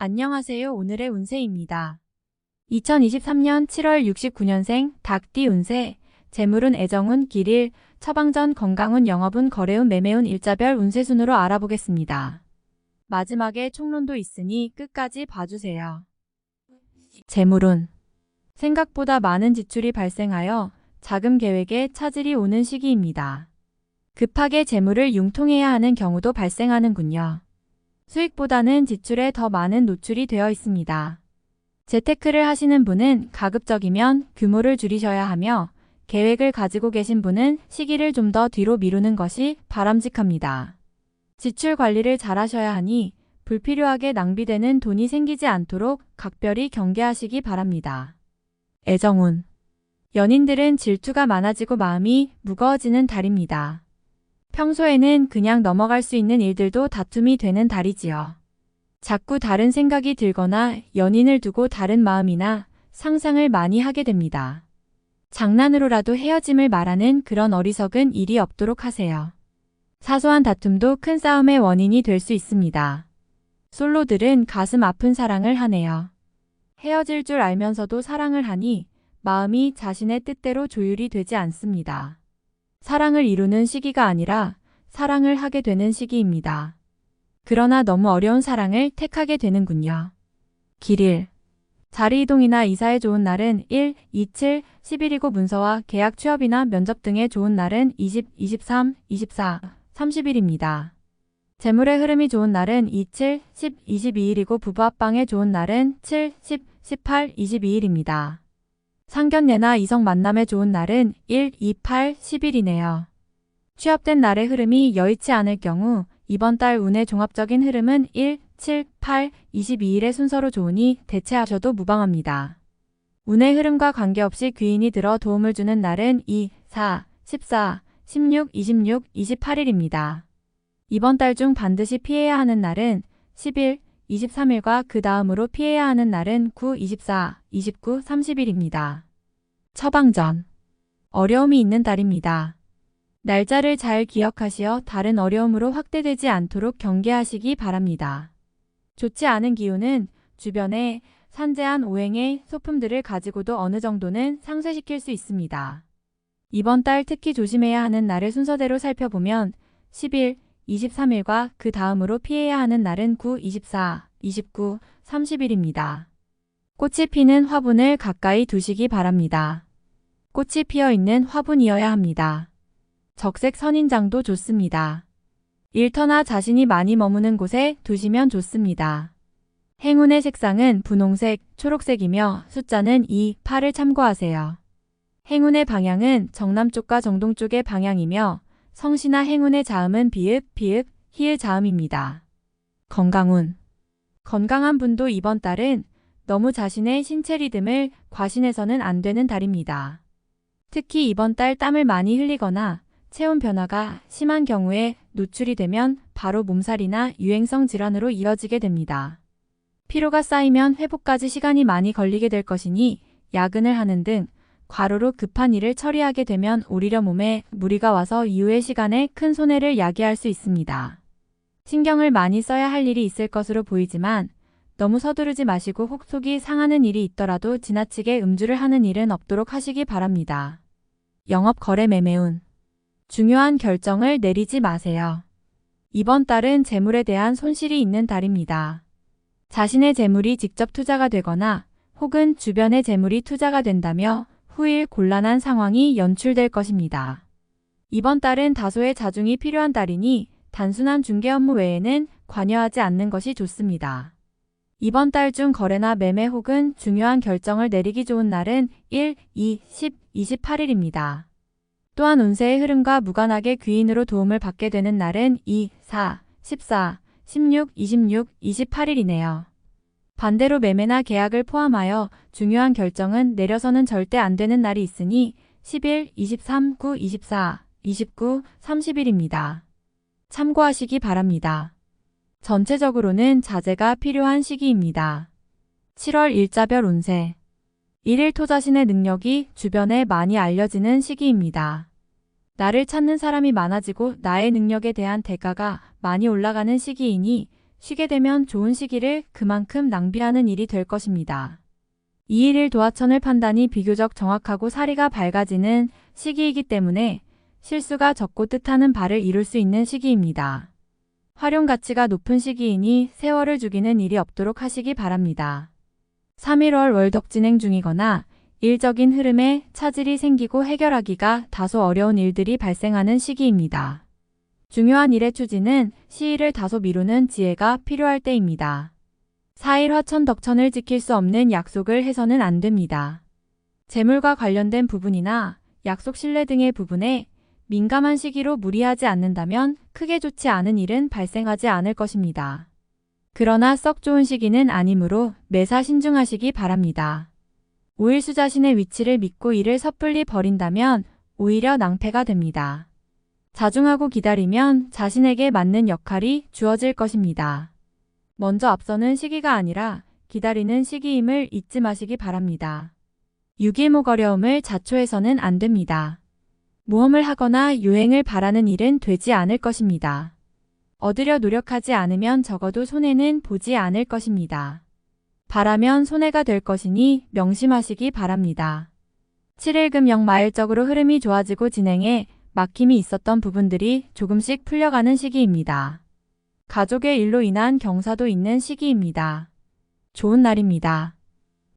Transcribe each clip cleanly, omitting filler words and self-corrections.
안녕하세요. 오늘의 운세입니다. 2023년 7월 69년생 닭띠 운세, 재물운, 애정운, 길일, 처방전, 건강운, 영업운, 거래운, 매매운, 일자별 운세 순으로 알아보겠습니다. 마지막에 총론도 있으니 끝까지 봐주세요. 재물운, 생각보다 많은 지출이 발생하여 자금 계획에 차질이 오는 시기입니다. 급하게 재물을 융통해야 하는 경우도 발생하는군요. 수익보다는 지출에 더 많은 노출이 되어 있습니다. 재테크를 하시는 분은 가급적이면 규모를 줄이셔야 하며, 계획을 가지고 계신 분은 시기를 좀 더 뒤로 미루는 것이 바람직합니다. 지출 관리를 잘 하셔야 하니 불필요하게 낭비되는 돈이 생기지 않도록 각별히 경계하시기 바랍니다. 애정운, 연인들은 질투가 많아지고 마음이 무거워지는 달입니다. 평소에는 그냥 넘어갈 수 있는 일들도 다툼이 되는 달이지요. 자꾸 다른 생각이 들거나 연인을 두고 다른 마음이나 상상을 많이 하게 됩니다. 장난으로라도 헤어짐을 말하는 그런 어리석은 일이 없도록 하세요. 사소한 다툼도 큰 싸움의 원인이 될 수 있습니다. 솔로들은 가슴 아픈 사랑을 하네요. 헤어질 줄 알면서도 사랑을 하니 마음이 자신의 뜻대로 조율이 되지 않습니다. 사랑을 이루는 시기가 아니라 사랑을 하게 되는 시기입니다. 그러나 너무 어려운 사랑을 택하게 되는군요. 길일, 자리 이동이나 이사에 좋은 날은 1, 2, 7, 10일이고 문서와 계약, 취업이나 면접 등에 좋은 날은 20, 23, 24, 30일입니다. 재물의 흐름이 좋은 날은 2, 7, 10, 22일이고 부부 합방에 좋은 날은 7, 10, 18, 22일입니다. 상견례나 이성 만남에 좋은 날은 1, 2, 8, 10일이네요. 취업된 날의 흐름이 여의치 않을 경우 이번 달 운의 종합적인 흐름은 1, 7, 8, 22일의 순서로 좋으니 대체하셔도 무방합니다. 운의 흐름과 관계없이 귀인이 들어 도움을 주는 날은 2, 4, 14, 16, 26, 28일입니다. 이번 달 중 반드시 피해야 하는 날은 10일, 23일과 그 다음으로 피해야 하는 날은 9, 24, 29, 30일입니다. 처방전, 어려움이 있는 달입니다. 날짜를 잘 기억하시어 다른 어려움으로 확대되지 않도록 경계하시기 바랍니다. 좋지 않은 기운은 주변에 산재한 오행의 소품들을 가지고도 어느 정도는 상쇄시킬 수 있습니다. 이번 달 특히 조심해야 하는 날을 순서대로 살펴보면 10일, 23일과 그 다음으로 피해야 하는 날은 9, 24, 29, 30일입니다. 꽃이 피는 화분을 가까이 두시기 바랍니다. 꽃이 피어있는 화분이어야 합니다. 적색 선인장도 좋습니다. 일터나 자신이 많이 머무는 곳에 두시면 좋습니다. 행운의 색상은 분홍색, 초록색이며 숫자는 2, 8을 참고하세요. 행운의 방향은 정남쪽과 정동쪽의 방향이며 성씨나 행운의 자음은 비읍, 비읍, 히읗 자음입니다. 건강운, 건강한 분도 이번 달은 너무 자신의 신체 리듬을 과신해서는 안 되는 달입니다. 특히 이번 달 땀을 많이 흘리거나 체온 변화가 심한 경우에 노출이 되면 바로 몸살이나 유행성 질환으로 이어지게 됩니다. 피로가 쌓이면 회복까지 시간이 많이 걸리게 될 것이니 야근을 하는 등 과로로 급한 일을 처리하게 되면 오히려 몸에 무리가 와서 이후의 시간에 큰 손해를 야기할 수 있습니다. 신경을 많이 써야 할 일이 있을 것으로 보이지만 너무 서두르지 마시고 혹 속이 상하는 일이 있더라도 지나치게 음주를 하는 일은 없도록 하시기 바랍니다. 영업, 거래, 매매운, 중요한 결정을 내리지 마세요. 이번 달은 재물에 대한 손실이 있는 달입니다. 자신의 재물이 직접 투자가 되거나 혹은 주변의 재물이 투자가 된다며 후일 곤란한 상황이 연출될 것입니다. 이번 달은 다소의 자중이 필요한 달이니 단순한 중개 업무 외에는 관여하지 않는 것이 좋습니다. 이번 달 중 거래나 매매 혹은 중요한 결정을 내리기 좋은 날은 1, 2, 10, 28일입니다. 또한 운세의 흐름과 무관하게 귀인으로 도움을 받게 되는 날은 2, 4, 14, 16, 26, 28일이네요. 반대로 매매나 계약을 포함하여 중요한 결정은 내려서는 절대 안 되는 날이 있으니 10일, 23, 9, 24, 29, 30일입니다. 참고하시기 바랍니다. 전체적으로는 자제가 필요한 시기입니다. 7월 일자별 운세, 1일 토 자신의 능력이 주변에 많이 알려지는 시기입니다. 나를 찾는 사람이 많아지고 나의 능력에 대한 대가가 많이 올라가는 시기이니 쉬게 되면 좋은 시기를 그만큼 낭비하는 일이 될 것입니다. 2일 도화천을 판단이 비교적 정확하고 사리가 밝아지는 시기이기 때문에 실수가 적고 뜻하는 바를 이룰 수 있는 시기입니다. 활용 가치가 높은 시기이니 세월을 죽이는 일이 없도록 하시기 바랍니다. 3.1월 월덕 진행 중이거나 일적인 흐름에 차질이 생기고 해결하기가 다소 어려운 일들이 발생하는 시기입니다. 중요한 일의 추진은 시일을 다소 미루는 지혜가 필요할 때입니다. 4일 화천 덕천을 지킬 수 없는 약속을 해서는 안 됩니다. 재물과 관련된 부분이나 약속 신뢰 등의 부분에 민감한 시기로 무리하지 않는다면 크게 좋지 않은 일은 발생하지 않을 것입니다. 그러나 썩 좋은 시기는 아니므로 매사 신중하시기 바랍니다. 5일 수 자신의 위치를 믿고 일을 섣불리 버린다면 오히려 낭패가 됩니다. 자중하고 기다리면 자신에게 맞는 역할이 주어질 것입니다. 먼저 앞서는 시기가 아니라 기다리는 시기임을 잊지 마시기 바랍니다. 6일목 어려움을 자초해서는 안 됩니다. 모험을 하거나 유행을 바라는 일은 되지 않을 것입니다. 얻으려 노력하지 않으면 적어도 손해는 보지 않을 것입니다. 바라면 손해가 될 것이니 명심하시기 바랍니다. 7일 금영 마일적으로 흐름이 좋아지고 진행에 막힘이 있었던 부분들이 조금씩 풀려가는 시기입니다. 가족의 일로 인한 경사도 있는 시기입니다. 좋은 날입니다.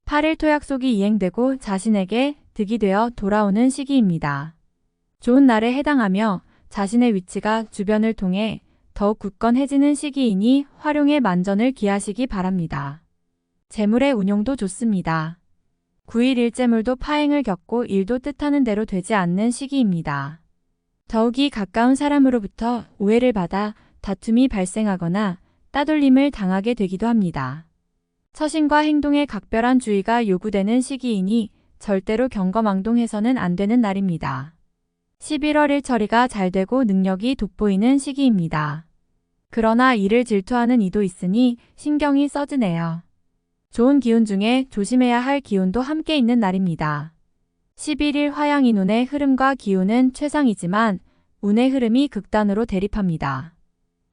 8일 토약속이 이행되고 자신에게 득이 되어 돌아오는 시기입니다. 좋은 날에 해당하며 자신의 위치가 주변을 통해 더욱 굳건해지는 시기이니 활용에 만전을 기하시기 바랍니다. 재물의 운용도 좋습니다. 9일 일재물도 파행을 겪고 일도 뜻하는 대로 되지 않는 시기입니다. 더욱이 가까운 사람으로부터 오해를 받아 다툼이 발생하거나 따돌림을 당하게 되기도 합니다. 처신과 행동에 각별한 주의가 요구되는 시기이니 절대로 경거망동해서는 안 되는 날입니다. 11월 일 처리가 잘 되고 능력이 돋보이는 시기입니다. 그러나 이를 질투하는 이도 있으니 신경이 써지네요. 좋은 기운 중에 조심해야 할 기운도 함께 있는 날입니다. 11일 화양인운의 흐름과 기운은 최상이지만 운의 흐름이 극단으로 대립합니다.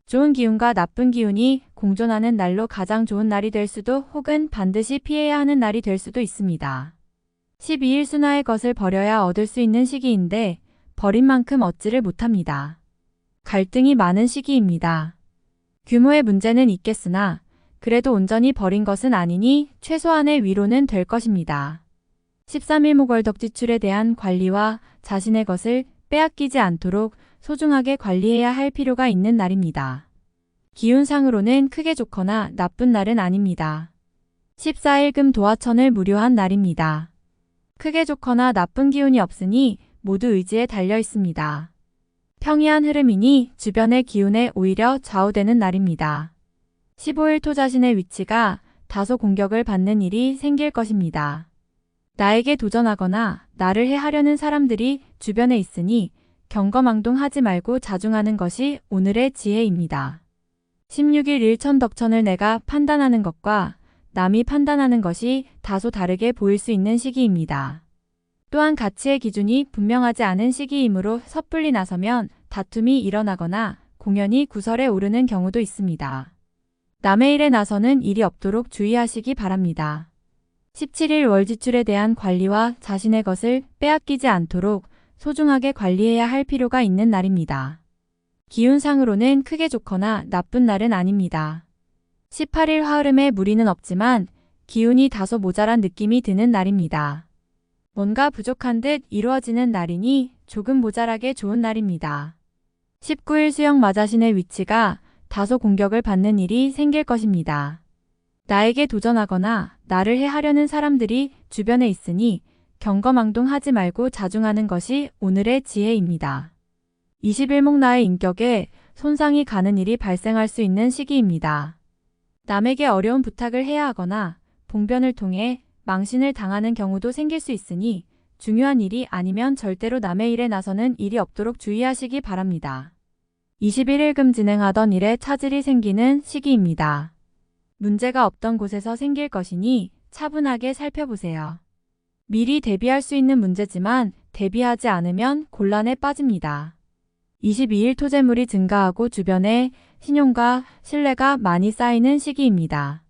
좋은 기운과 나쁜 기운이 공존하는 날로 가장 좋은 날이 될 수도 혹은 반드시 피해야 하는 날이 될 수도 있습니다. 12일 순화의 것을 버려야 얻을 수 있는 시기인데 버린 만큼 얻지를 못합니다. 갈등이 많은 시기입니다. 규모의 문제는 있겠으나 그래도 온전히 버린 것은 아니니 최소한의 위로는 될 것입니다. 13일 목월덕 지출에 대한 관리와 자신의 것을 빼앗기지 않도록 소중하게 관리해야 할 필요가 있는 날입니다. 기운상으로는 크게 좋거나 나쁜 날은 아닙니다. 14일 금 도화천을 무료한 날입니다. 크게 좋거나 나쁜 기운이 없으니 모두 의지에 달려 있습니다. 평이한 흐름이니 주변의 기운에 오히려 좌우되는 날입니다. 15일 토 자신의 위치가 다소 공격을 받는 일이 생길 것입니다. 나에게 도전하거나 나를 해하려는 사람들이 주변에 있으니 경거망동하지 말고 자중하는 것이 오늘의 지혜입니다. 16일 일천덕천을 내가 판단하는 것과 남이 판단하는 것이 다소 다르게 보일 수 있는 시기입니다. 또한 가치의 기준이 분명하지 않은 시기이므로 섣불리 나서면 다툼이 일어나거나 공연이 구설에 오르는 경우도 있습니다. 남의 일에 나서는 일이 없도록 주의하시기 바랍니다. 17일 월 지출에 대한 관리와 자신의 것을 빼앗기지 않도록 소중하게 관리해야 할 필요가 있는 날입니다. 기운상으로는 크게 좋거나 나쁜 날은 아닙니다. 18일 화흐름에 무리는 없지만 기운이 다소 모자란 느낌이 드는 날입니다. 뭔가 부족한 듯 이루어지는 날이니 조금 모자라게 좋은 날입니다. 19일 수영 마자신의 위치가 다소 공격을 받는 일이 생길 것입니다. 나에게 도전하거나 나를 해하려는 사람들이 주변에 있으니 경거망동하지 말고 자중하는 것이 오늘의 지혜입니다. 21목 나의 인격에 손상이 가는 일이 발생할 수 있는 시기입니다. 남에게 어려운 부탁을 해야 하거나 봉변을 통해 망신을 당하는 경우도 생길 수 있으니 중요한 일이 아니면 절대로 남의 일에 나서는 일이 없도록 주의하시기 바랍니다. 21일 금 진행하던 일에 차질이 생기는 시기입니다. 문제가 없던 곳에서 생길 것이니 차분하게 살펴보세요. 미리 대비할 수 있는 문제지만 대비하지 않으면 곤란에 빠집니다. 22일 토재물이 증가하고 주변에 신용과 신뢰가 많이 쌓이는 시기입니다.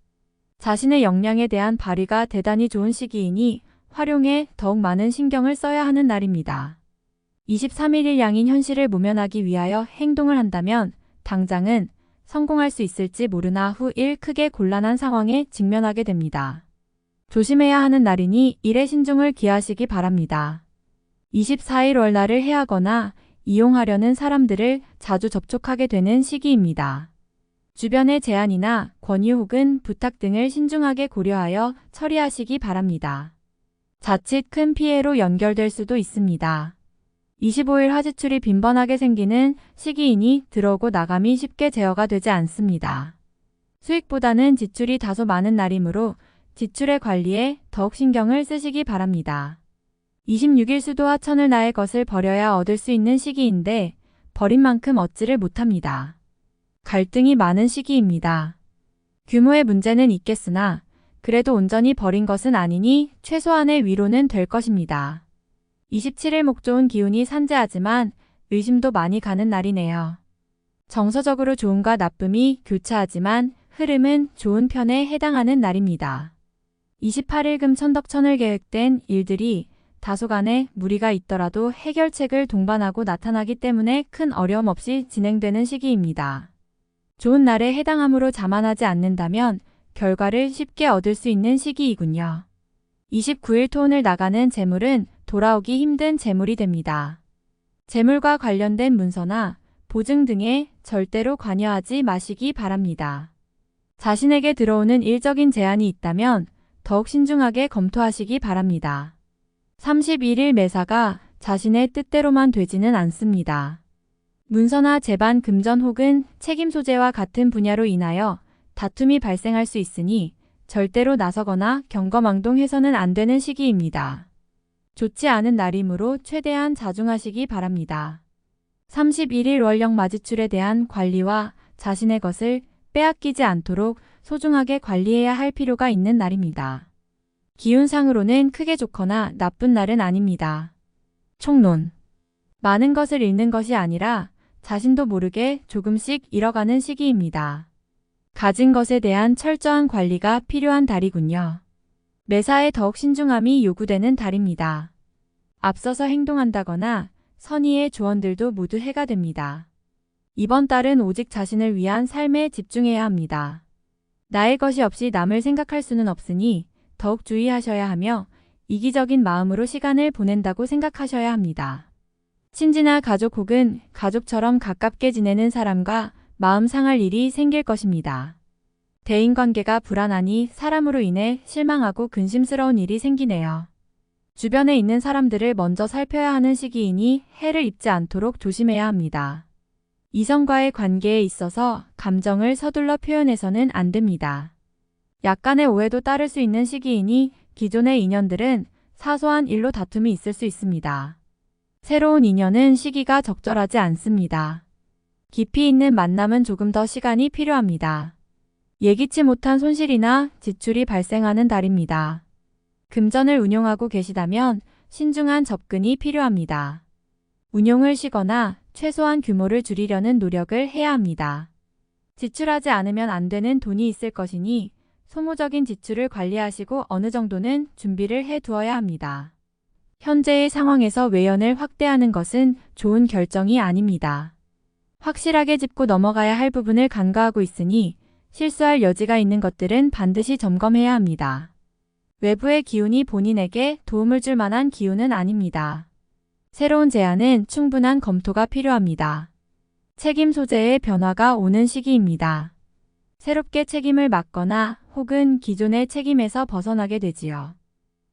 자신의 역량에 대한 발휘가 대단히 좋은 시기이니 활용에 더욱 많은 신경을 써야 하는 날입니다. 23일 양인 현실을 모면하기 위하여 행동을 한다면 당장은 성공할 수 있을지 모르나 후 일 크게 곤란한 상황에 직면하게 됩니다. 조심해야 하는 날이니 일에 신중을 기하시기 바랍니다. 24일 월날을 해하거나 이용하려는 사람들을 자주 접촉하게 되는 시기입니다. 주변의 제안이나 권유 혹은 부탁 등을 신중하게 고려하여 처리하시기 바랍니다. 자칫 큰 피해로 연결될 수도 있습니다. 25일 화지출이 빈번하게 생기는 시기이니 들어오고 나감이 쉽게 제어가 되지 않습니다. 수익보다는 지출이 다소 많은 날이므로 지출의 관리에 더욱 신경을 쓰시기 바랍니다. 26일 수도와 천을 나의 것을 버려야 얻을 수 있는 시기인데 버린 만큼 얻지를 못합니다. 갈등이 많은 시기입니다. 규모의 문제는 있겠으나 그래도 온전히 버린 것은 아니니 최소한의 위로는 될 것입니다. 27일 목 좋은 기운이 산재하지만 의심도 많이 가는 날이네요. 정서적으로 좋음과 나쁨이 교차하지만 흐름은 좋은 편에 해당하는 날입니다. 28일 금 천덕천을 계획된 일들이 다소간의 무리가 있더라도 해결책을 동반하고 나타나기 때문에 큰 어려움 없이 진행되는 시기입니다. 좋은 날에 해당하므로 자만하지 않는다면 결과를 쉽게 얻을 수 있는 시기이군요. 29일 토운을 나가는 재물은 돌아오기 힘든 재물이 됩니다. 재물과 관련된 문서나 보증 등에 절대로 관여하지 마시기 바랍니다. 자신에게 들어오는 일적인 제안이 있다면 더욱 신중하게 검토하시기 바랍니다. 31일 매사가 자신의 뜻대로만 되지는 않습니다. 문서나 재반 금전 혹은 책임 소재와 같은 분야로 인하여 다툼이 발생할 수 있으니 절대로 나서거나 경거망동해서는 안 되는 시기입니다. 좋지 않은 날이므로 최대한 자중하시기 바랍니다. 31일 월령 마지출에 대한 관리와 자신의 것을 빼앗기지 않도록 소중하게 관리해야 할 필요가 있는 날입니다. 기운상으로는 크게 좋거나 나쁜 날은 아닙니다. 총론. 많은 것을 잃는 것이 아니라 자신도 모르게 조금씩 잃어가는 시기입니다. 가진 것에 대한 철저한 관리가 필요한 달이군요. 매사에 더욱 신중함이 요구되는 달입니다. 앞서서 행동한다거나 선의의 조언들도 모두 해가 됩니다. 이번 달은 오직 자신을 위한 삶에 집중해야 합니다. 나의 것이 없이 남을 생각할 수는 없으니 더욱 주의하셔야 하며 이기적인 마음으로 시간을 보낸다고 생각하셔야 합니다. 친지나 가족 혹은 가족처럼 가깝게 지내는 사람과 마음 상할 일이 생길 것입니다. 대인관계가 불안하니 사람으로 인해 실망하고 근심스러운 일이 생기네요. 주변에 있는 사람들을 먼저 살펴야 하는 시기이니 해를 입지 않도록 조심해야 합니다. 이성과의 관계에 있어서 감정을 서둘러 표현해서는 안 됩니다. 약간의 오해도 따를 수 있는 시기이니 기존의 인연들은 사소한 일로 다툼이 있을 수 있습니다. 새로운 인연은 시기가 적절하지 않습니다. 깊이 있는 만남은 조금 더 시간이 필요합니다. 예기치 못한 손실이나 지출이 발생하는 달입니다. 금전을 운용하고 계시다면 신중한 접근이 필요합니다. 운용을 쉬거나 최소한 규모를 줄이려는 노력을 해야 합니다. 지출하지 않으면 안 되는 돈이 있을 것이니 소모적인 지출을 관리하시고 어느 정도는 준비를 해 두어야 합니다. 현재의 상황에서 외연을 확대하는 것은 좋은 결정이 아닙니다. 확실하게 짚고 넘어가야 할 부분을 간과하고 있으니 실수할 여지가 있는 것들은 반드시 점검해야 합니다. 외부의 기운이 본인에게 도움을 줄 만한 기운은 아닙니다. 새로운 제안은 충분한 검토가 필요합니다. 책임 소재의 변화가 오는 시기입니다. 새롭게 책임을 맡거나 혹은 기존의 책임에서 벗어나게 되지요.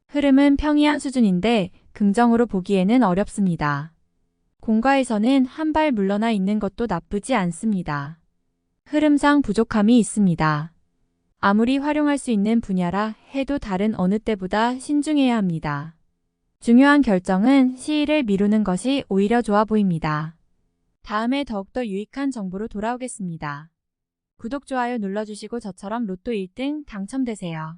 흐름은 평이한 수준인데 긍정으로 보기에는 어렵습니다. 공과에서는 한 발 물러나 있는 것도 나쁘지 않습니다. 흐름상 부족함이 있습니다. 아무리 활용할 수 있는 분야라 해도 다른 어느 때보다 신중해야 합니다. 중요한 결정은 시일을 미루는 것이 오히려 좋아 보입니다. 다음에 더욱더 유익한 정보로 돌아오겠습니다. 구독, 좋아요 눌러주시고 저처럼 로또 1등 당첨되세요.